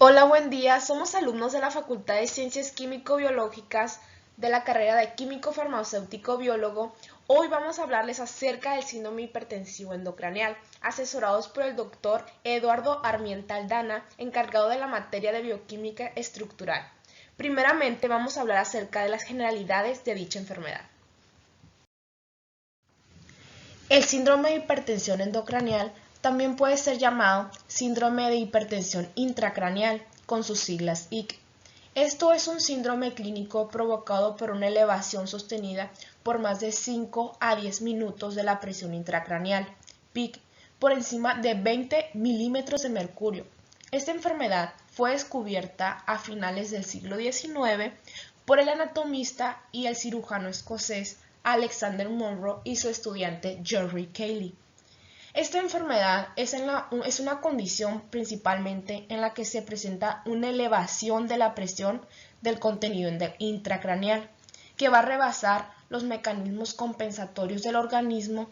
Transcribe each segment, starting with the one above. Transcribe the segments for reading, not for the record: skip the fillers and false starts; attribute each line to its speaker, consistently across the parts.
Speaker 1: Hola, buen día. Somos alumnos de la Facultad de Ciencias Químico-Biológicas de la carrera de Químico Farmacéutico Biólogo. Hoy vamos a hablarles acerca del síndrome hipertensivo endocranial, asesorados por el doctor Eduardo Armienta Aldana, encargado de la materia de bioquímica estructural. Primeramente vamos a hablar acerca de las generalidades de dicha enfermedad. El síndrome de hipertensión endocranial también puede ser llamado síndrome de hipertensión intracraneal, con sus siglas IC. Esto es un síndrome clínico provocado por una elevación sostenida por más de 5 a 10 minutos de la presión intracraneal, PIC, por encima de 20 milímetros de mercurio. Esta enfermedad fue descubierta a finales del siglo XIX por el anatomista y el cirujano escocés Alexander Monro y su estudiante Geoffrey Cayley. Esta enfermedad es una condición principalmente en la que se presenta una elevación de la presión del contenido intracraneal, que va a rebasar los mecanismos compensatorios del organismo,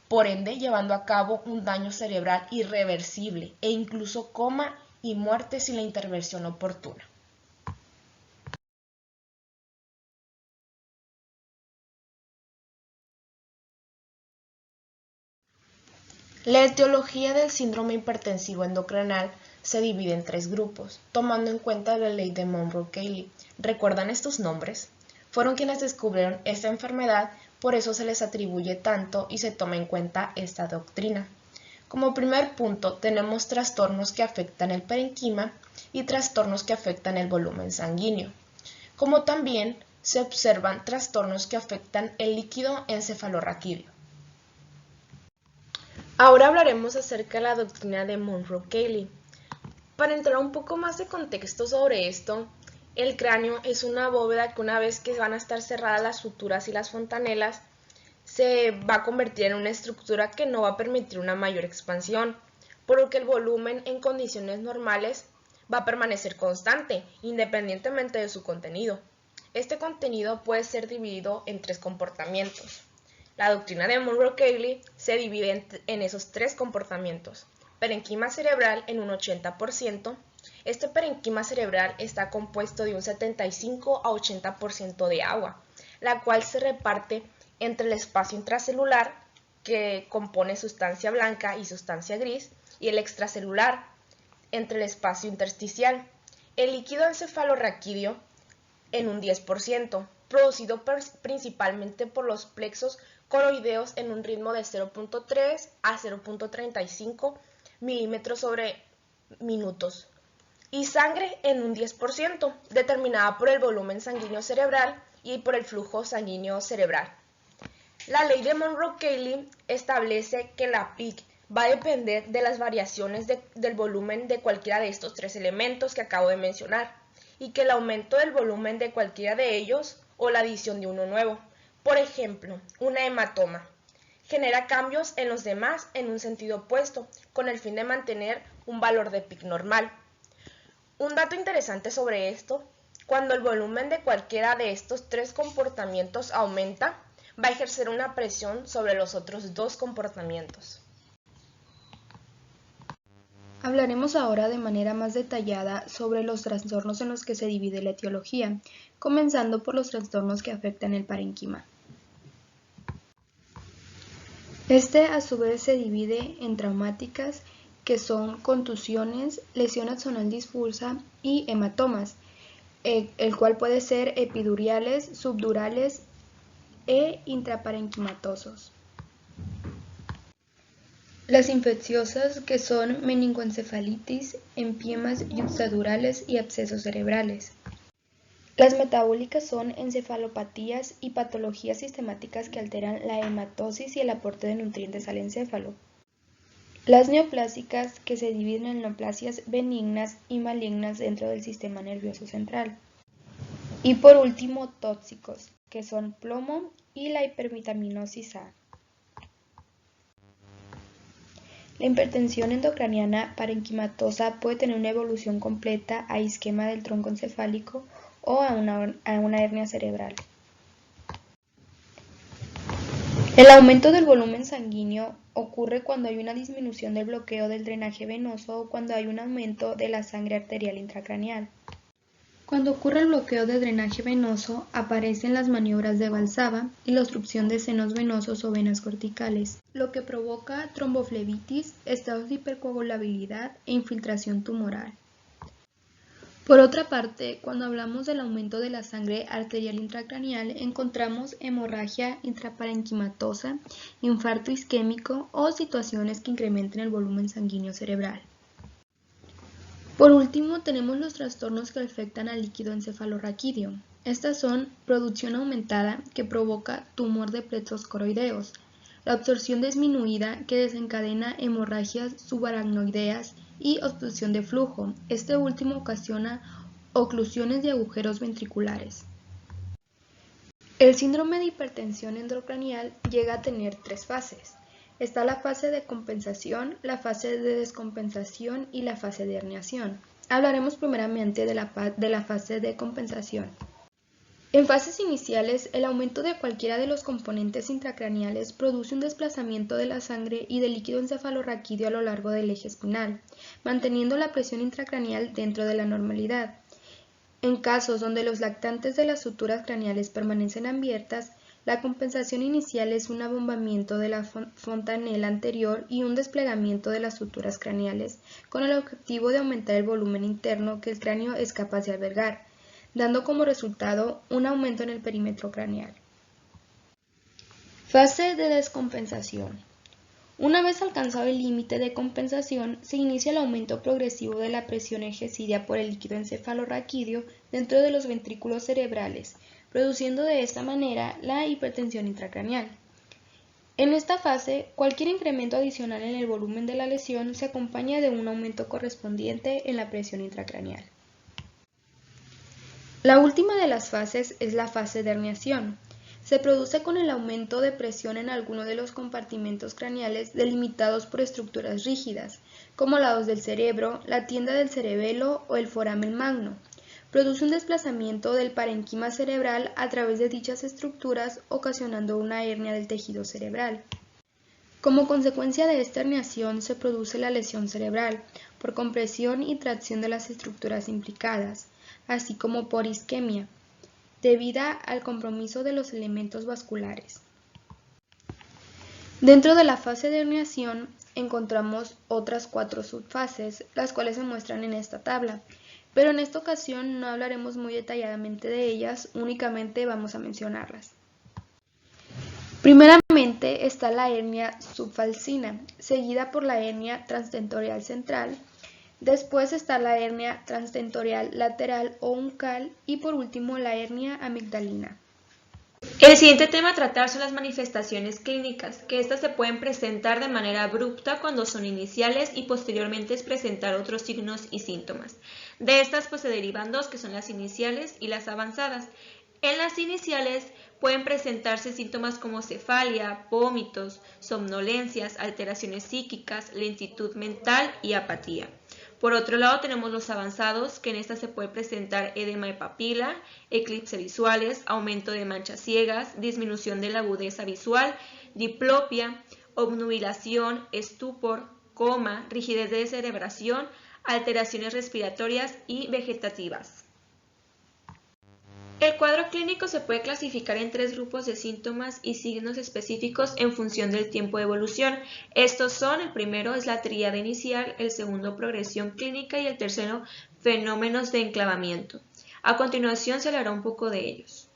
Speaker 1: por ende llevando a cabo un daño cerebral irreversible e incluso coma y muerte sin la intervención oportuna. La etiología del síndrome hipertensivo endocrinal se divide en 3 grupos, tomando en cuenta la ley de Monro-Cayley. ¿Recuerdan estos nombres? Fueron quienes descubrieron esta enfermedad, por eso se les atribuye tanto y se toma en cuenta esta doctrina. Como primer punto tenemos trastornos que afectan el parenquima y trastornos que afectan el volumen sanguíneo, como también se observan trastornos que afectan el líquido encefalorraquídeo. Ahora hablaremos acerca de la doctrina de Monro-Cayley. Para entrar un poco más de contexto sobre esto, el cráneo es una bóveda que una vez que van a estar cerradas las suturas y las fontanelas, se va a convertir en una estructura que no va a permitir una mayor expansión, por lo que el volumen en condiciones normales va a permanecer constante, independientemente de su contenido. Este contenido puede ser dividido en 3 comportamientos. La doctrina de Monro-Cayley se divide en esos 3 comportamientos. Parenquima cerebral en un 80%. Este parenquima cerebral está compuesto de un 75 a 80% de agua, la cual se reparte entre el espacio intracelular, que compone sustancia blanca y sustancia gris, y el extracelular, entre el espacio intersticial. El líquido encefalorraquídeo en un 10%, producido principalmente por los plexos coroideos en un ritmo de 0.3 a 0.35 milímetros sobre minutos, y sangre en un 10%, determinada por el volumen sanguíneo cerebral y por el flujo sanguíneo cerebral. La ley de Monro-Cayley establece que la PIC va a depender de las variaciones del volumen de cualquiera de estos 3 elementos que acabo de mencionar, y que el aumento del volumen de cualquiera de ellos o la adición de uno nuevo, por ejemplo, una hematoma, genera cambios en los demás en un sentido opuesto, con el fin de mantener un valor de PIC normal. Un dato interesante sobre esto: cuando el volumen de cualquiera de estos 3 comportamientos aumenta, va a ejercer una presión sobre los otros 2 comportamientos.
Speaker 2: Hablaremos ahora de manera más detallada sobre los trastornos en los que se divide la etiología, comenzando por los trastornos que afectan el parenquima. Este a su vez se divide en traumáticas, que son contusiones, lesión axonal difusa y hematomas, el cual puede ser epidurales, subdurales e intraparenquimatosos. Las infecciosas, que son meningoencefalitis, empiemas yuxtadurales y abscesos cerebrales. Las metabólicas son encefalopatías y patologías sistemáticas que alteran la hematosis y el aporte de nutrientes al encéfalo. Las neoplásicas, que se dividen en neoplasias benignas y malignas dentro del sistema nervioso central. Y por último, tóxicos, que son plomo y la hipervitaminosis A. La hipertensión endocraniana parenquimatosa puede tener una evolución completa a isquema del tronco encefálico o a una hernia cerebral. El aumento del volumen sanguíneo ocurre cuando hay una disminución del bloqueo del drenaje venoso o cuando hay un aumento de la sangre arterial intracraneal. Cuando ocurre el bloqueo del drenaje venoso, aparecen las maniobras de Valsalva y la obstrucción de senos venosos o venas corticales, lo que provoca tromboflebitis, estados de hipercoagulabilidad e infiltración tumoral. Por otra parte, cuando hablamos del aumento de la sangre arterial intracraneal, encontramos hemorragia intraparenquimatosa, infarto isquémico o situaciones que incrementen el volumen sanguíneo cerebral. Por último, tenemos los trastornos que afectan al líquido encefalorraquídeo. Estas son producción aumentada que provoca tumor de plexos coroideos, la absorción disminuida que desencadena hemorragias subaracnoideas y obstrucción de flujo. Este último ocasiona oclusiones de agujeros ventriculares. El síndrome de hipertensión endocranial llega a tener 3 fases. Está la fase de compensación, la fase de descompensación y la fase de herniación. Hablaremos primeramente de la fase de compensación. En fases iniciales, el aumento de cualquiera de los componentes intracraneales produce un desplazamiento de la sangre y del líquido encefalorraquídeo a lo largo del eje espinal, manteniendo la presión intracraneal dentro de la normalidad. En casos donde los lactantes de las suturas craneales permanecen abiertas, la compensación inicial es un abombamiento de la fontanela anterior y un desplegamiento de las suturas craneales, con el objetivo de aumentar el volumen interno que el cráneo es capaz de albergar, dando como resultado un aumento en el perímetro craneal. Fase de descompensación. Una vez alcanzado el límite de compensación, se inicia el aumento progresivo de la presión ejercida por el líquido encefalorraquídeo dentro de los ventrículos cerebrales, produciendo de esta manera la hipertensión intracraneal. En esta fase, cualquier incremento adicional en el volumen de la lesión se acompaña de un aumento correspondiente en la presión intracraneal. La última de las fases es la fase de herniación. Se produce con el aumento de presión en alguno de los compartimentos craneales delimitados por estructuras rígidas, como lados del cerebro, la tienda del cerebelo o el foramen magno. Produce un desplazamiento del parenquima cerebral a través de dichas estructuras, ocasionando una hernia del tejido cerebral. Como consecuencia de esta herniación se produce la lesión cerebral, por compresión y tracción de las estructuras implicadas, así como por isquemia, debida al compromiso de los elementos vasculares. Dentro de la fase de herniación encontramos otras 4 subfases, las cuales se muestran en esta tabla, pero en esta ocasión no hablaremos muy detalladamente de ellas, únicamente vamos a mencionarlas. Primeramente está la hernia subfalcina, seguida por la hernia transtentorial central. Después está la hernia transtentorial lateral o uncal y por último la hernia amigdalina.
Speaker 1: El siguiente tema a tratar son las manifestaciones clínicas, que estas se pueden presentar de manera abrupta cuando son iniciales y posteriormente es presentar otros signos y síntomas. De estas se derivan 2, que son las iniciales y las avanzadas. En las iniciales pueden presentarse síntomas como cefalia, vómitos, somnolencias, alteraciones psíquicas, lentitud mental y apatía. Por otro lado tenemos los avanzados, que en esta se puede presentar edema de papila, eclipse visuales, aumento de manchas ciegas, disminución de la agudeza visual, diplopia, obnubilación, estupor, coma, rigidez de cerebración, alteraciones respiratorias y vegetativas. El cuadro clínico se puede clasificar en 3 grupos de síntomas y signos específicos en función del tiempo de evolución. Estos son: el primero es la tríada inicial, el segundo progresión clínica y el tercero fenómenos de enclavamiento. A continuación se hablará un poco de ellos.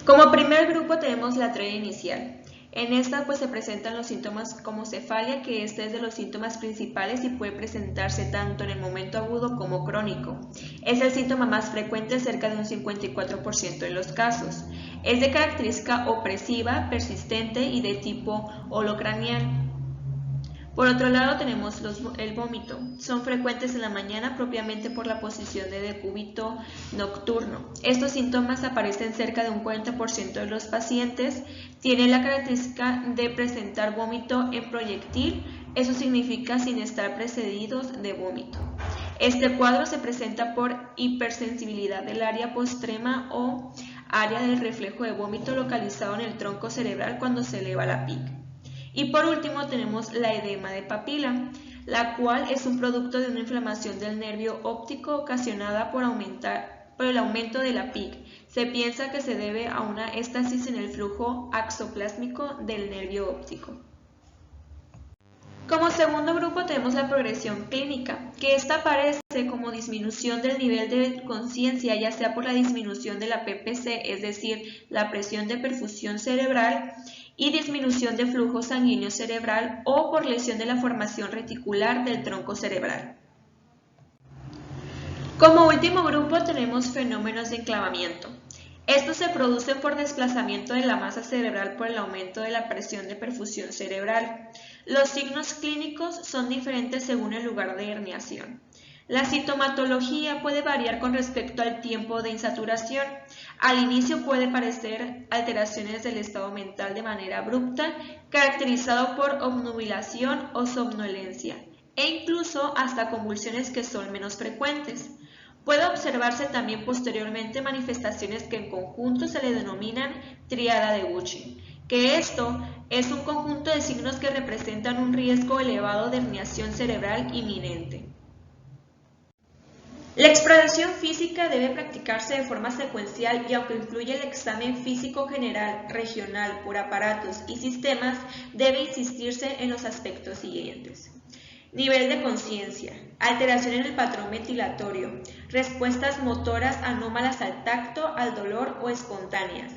Speaker 1: Como primer grupo tenemos la tríada inicial. En esta se presentan los síntomas como cefalia, que este es de los síntomas principales y puede presentarse tanto en el momento agudo como crónico. Es el síntoma más frecuente, cerca de un 54% de los casos. Es de característica opresiva, persistente y de tipo holocranial. Por otro lado tenemos el vómito. Son frecuentes en la mañana propiamente por la posición de decúbito nocturno. Estos síntomas aparecen cerca de un 40% de los pacientes. Tienen la característica de presentar vómito en proyectil, eso significa sin estar precedidos de vómito. Este cuadro se presenta por hipersensibilidad del área postrema o
Speaker 3: área del reflejo de vómito localizado en el tronco cerebral cuando se eleva la PIC. Y por último tenemos la edema de papila, la cual es un producto de una inflamación del nervio óptico ocasionada por el aumento de la PIC. Se piensa que se debe a una éstasis en el flujo axoplásmico del nervio óptico. Como segundo grupo tenemos la progresión clínica, que esta aparece como disminución del nivel de conciencia, ya sea por la disminución de la PPC, es decir, la presión de perfusión cerebral, y disminución de flujo sanguíneo cerebral o por lesión de la formación reticular del tronco cerebral. Como último grupo tenemos fenómenos de enclavamiento. Esto se produce por desplazamiento de la masa cerebral por el aumento de la presión de perfusión cerebral. Los signos clínicos son diferentes según el lugar de herniación. La sintomatología puede variar con respecto al tiempo de insaturación. Al inicio puede parecer alteraciones del estado mental de manera abrupta, caracterizado por obnubilación o somnolencia, e incluso hasta convulsiones que son menos frecuentes. Puede observarse también posteriormente manifestaciones que en conjunto se le denominan tríada de Gucci, que esto es un conjunto de signos que representan un riesgo elevado de herniación cerebral inminente. La exploración física debe practicarse de forma secuencial y aunque incluye el examen físico general, regional, por aparatos y sistemas, debe insistirse en los aspectos siguientes. Nivel de conciencia, alteración en el patrón ventilatorio, respuestas motoras anómalas al tacto, al dolor o espontáneas,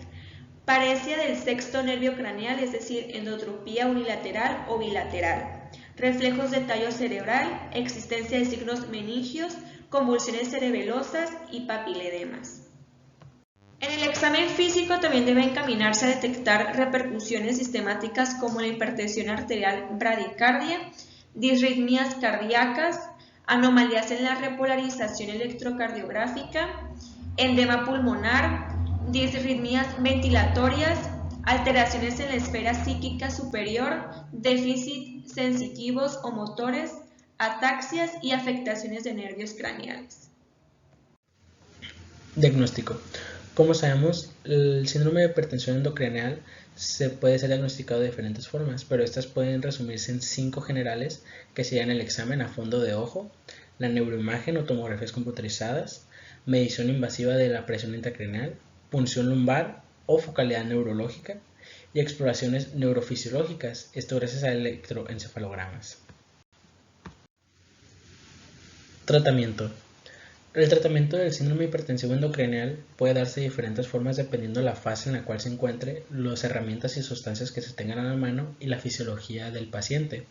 Speaker 3: paresia del sexto nervio craneal, es decir, endotropía unilateral o bilateral, reflejos de tallo cerebral, existencia de signos meningios, convulsiones cerebelosas y papiledemas. En el examen físico también debe encaminarse a detectar repercusiones sistemáticas como la hipertensión arterial bradicardia, disritmias cardíacas, anomalías en la repolarización electrocardiográfica, edema pulmonar, disritmias ventilatorias, alteraciones en la esfera psíquica superior, déficits sensitivos o motores, ataxias y afectaciones de nervios craneales.
Speaker 4: Diagnóstico. Como sabemos, el síndrome de hipertensión endocraneal puede ser diagnosticado de diferentes formas, pero estas pueden resumirse en 5 generales, que serían el examen a fondo de ojo, la neuroimagen o tomografías computarizadas, medición invasiva de la presión intracraneal, punción lumbar o focalidad neurológica y exploraciones neurofisiológicas, esto gracias a electroencefalogramas. Tratamiento. El tratamiento del síndrome hipertensivo endocraneal puede darse de diferentes formas dependiendo de la fase en la cual se encuentre, las herramientas y sustancias que se tengan a la mano y la fisiología del paciente.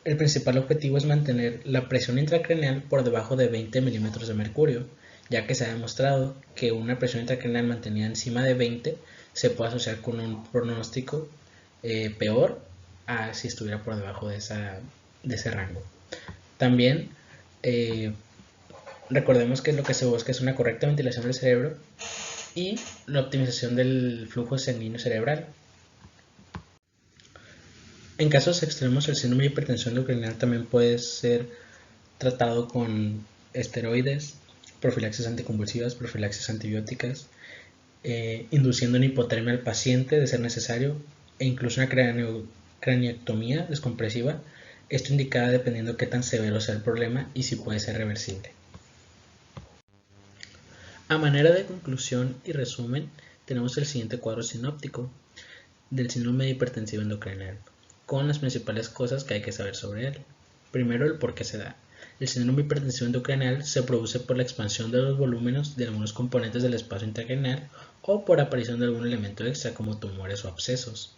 Speaker 4: El principal objetivo es mantener la presión intracraneal por debajo de 20 milímetros de mercurio, ya que se ha demostrado que una presión intracraneal mantenida encima de 20 se puede asociar con un pronóstico peor a si estuviera por debajo de ese rango. También recordemos que lo que se busca es una correcta ventilación del cerebro y la optimización del flujo sanguíneo cerebral. En casos extremos, el síndrome de hipertensión endocraneal también puede ser tratado con esteroides, profilaxis anticonvulsivas, profilaxis antibióticas, induciendo una hipotermia al paciente de ser necesario, e incluso una craneectomía descompresiva, esto indicada dependiendo qué tan severo sea el problema y si puede ser reversible. A manera de conclusión y resumen, tenemos el siguiente cuadro sinóptico del síndrome hipertensivo endocraneal, con las principales cosas que hay que saber sobre él. Primero, el por qué se da. El síndrome hipertensivo endocraneal se produce por la expansión de los volúmenes de algunos componentes del espacio intracraneal o por aparición de algún elemento extra como tumores o abscesos.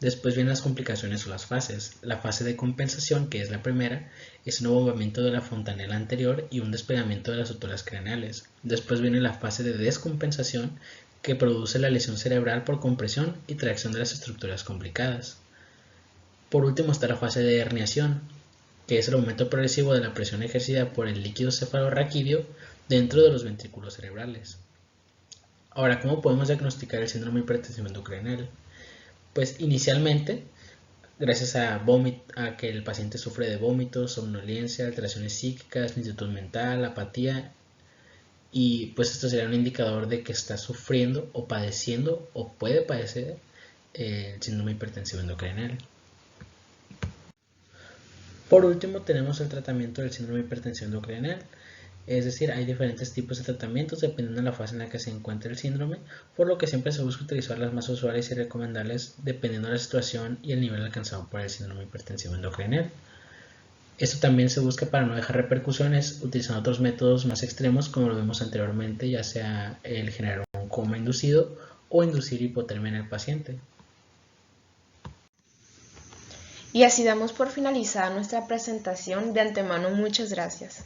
Speaker 4: Después vienen las complicaciones o las fases. La fase de compensación, que es la primera, es un abombamiento de la fontanela anterior y un despegamiento de las suturas craneales. Después viene la fase de descompensación, que produce la lesión cerebral por compresión y tracción de las estructuras complicadas. Por último está la fase de herniación, que es el aumento progresivo de la presión ejercida por el líquido cefalorraquídeo dentro de los ventrículos cerebrales. Ahora, ¿cómo podemos diagnosticar el síndrome hipertensivo endocraneal? Pues inicialmente, gracias a que el paciente sufre de vómitos, somnolencia, alteraciones psíquicas, lentitud mental, apatía, y pues esto sería un indicador de que está sufriendo o padeciendo o puede padecer el síndrome hipertensivo endocrinal. Por último tenemos el tratamiento del síndrome hipertensivo endocrinal. Es decir, hay diferentes tipos de tratamientos dependiendo de la fase en la que se encuentre el síndrome, por lo que siempre se busca utilizar las más usuales y recomendables dependiendo de la situación y el nivel alcanzado por el síndrome hipertensivo endocrinal. Esto también se busca para no dejar repercusiones utilizando otros métodos más extremos como lo vimos anteriormente, ya sea el generar un coma inducido o inducir hipotermia en el paciente.
Speaker 1: Y así damos por finalizada nuestra presentación. De antemano, muchas gracias.